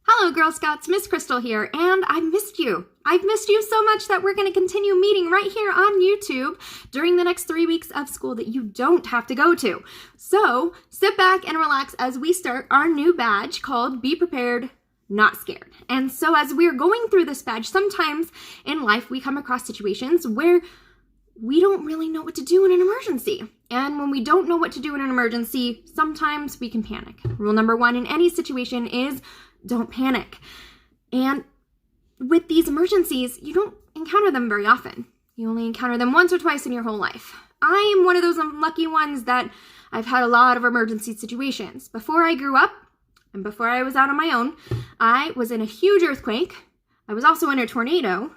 Hello, Girl Scouts, Miss Crystal here, and I missed you. I've missed you so much that we're going to continue meeting right here on YouTube during the next 3 weeks of school that you don't have to go to. So sit back and relax as we start our new badge called Be Prepared, Not Scared. And so as we're going through this badge, sometimes in life we come across situations where we don't really know what to do in an emergency. And when we don't know what to do in an emergency, sometimes we can panic. Rule number 1 in any situation is don't panic. And with these emergencies, you don't encounter them very often. You only encounter them once or twice in your whole life. I am one of those unlucky ones that I've had a lot of emergency situations. Before I grew up and before I was out on my own, I was in a huge earthquake. I was also in a tornado.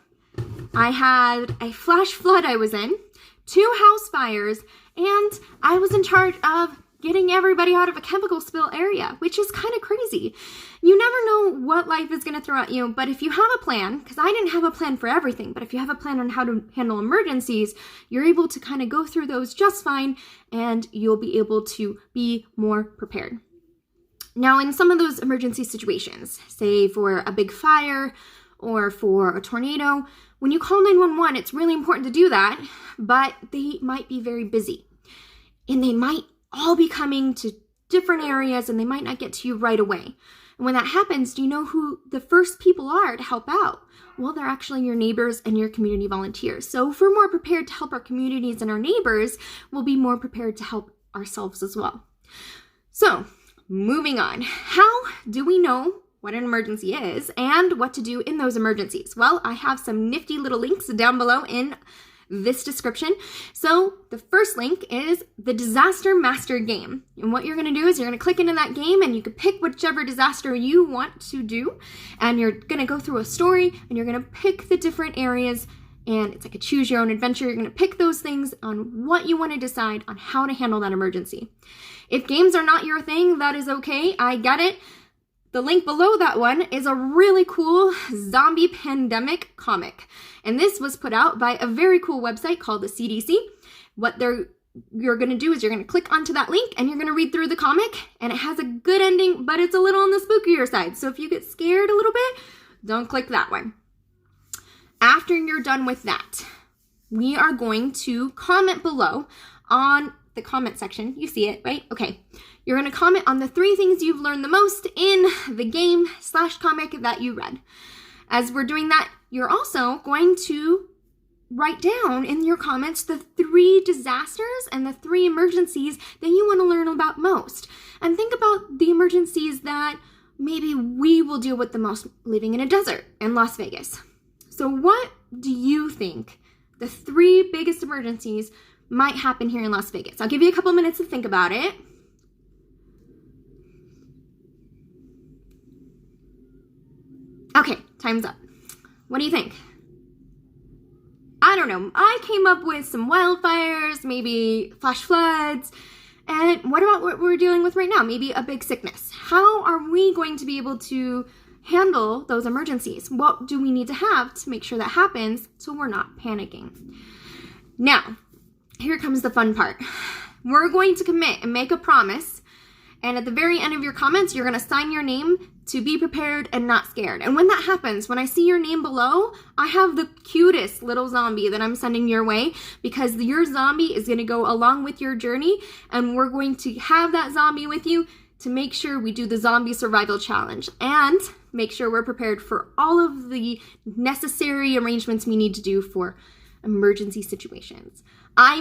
I had a flash flood I was in, 2 house fires, and I was in charge of getting everybody out of a chemical spill area, which is kind of crazy. You never know what life is going to throw at you, but if you have a plan, because I didn't have a plan for everything, but if you have a plan on how to handle emergencies, you're able to kind of go through those just fine, and you'll be able to be more prepared. Now, in some of those emergency situations, say for a big fire or for a tornado, when you call 911, it's really important to do that, but they might be very busy, and they might all be coming to different areas and they might not get to you right away. And when that happens, do you know who the first people are to help out? Well, they're actually your neighbors and your community volunteers. So if we're more prepared to help our communities and our neighbors, we'll be more prepared to help ourselves as well. So moving on, how do we know what an emergency is and what to do in those emergencies? Well, I have some nifty little links down below in this description. So the first link is the Disaster Master game. And what you're going to do is you're going to click into that game and you can pick whichever disaster you want to do. And you're going to go through a story and you're going to pick the different areas, and it's like a choose your own adventure. You're going to pick those things on what you want to decide on how to handle that emergency. If games are not your thing, that is okay. I get it. The link below that one is a really cool zombie pandemic comic. And this was put out by a very cool website called the CDC. What you're going to do is you're going to click onto that link and you're going to read through the comic, and it has a good ending, but it's a little on the spookier side. So if you get scared a little bit, don't click that one. After you're done with that, we are going to comment below on the comment section. You see it, right? Okay. You're going to comment on the 3 things you've learned the most in the game/comic that you read. As we're doing that, you're also going to write down in your comments the 3 disasters and the 3 emergencies that you want to learn about most. And think about the emergencies that maybe we will deal with the most living in a desert in Las Vegas. So what do you think the 3 biggest emergencies might happen here in Las Vegas? I'll give you a couple minutes to think about it. Okay, time's up. What do you think? I don't know. I came up with some wildfires, maybe flash floods, and what about what we're dealing with right now? Maybe a big sickness. How are we going to be able to handle those emergencies? What do we need to have to make sure that happens so we're not panicking? Now, here comes the fun part. We're going to commit and make a promise, and at the very end of your comments, you're going to sign your name to Be Prepared and Not Scared. And when that happens, when I see your name below, I have the cutest little zombie that I'm sending your way, because your zombie is going to go along with your journey, and we're going to have that zombie with you to make sure we do the zombie survival challenge and make sure we're prepared for all of the necessary arrangements we need to do for emergency situations. I'm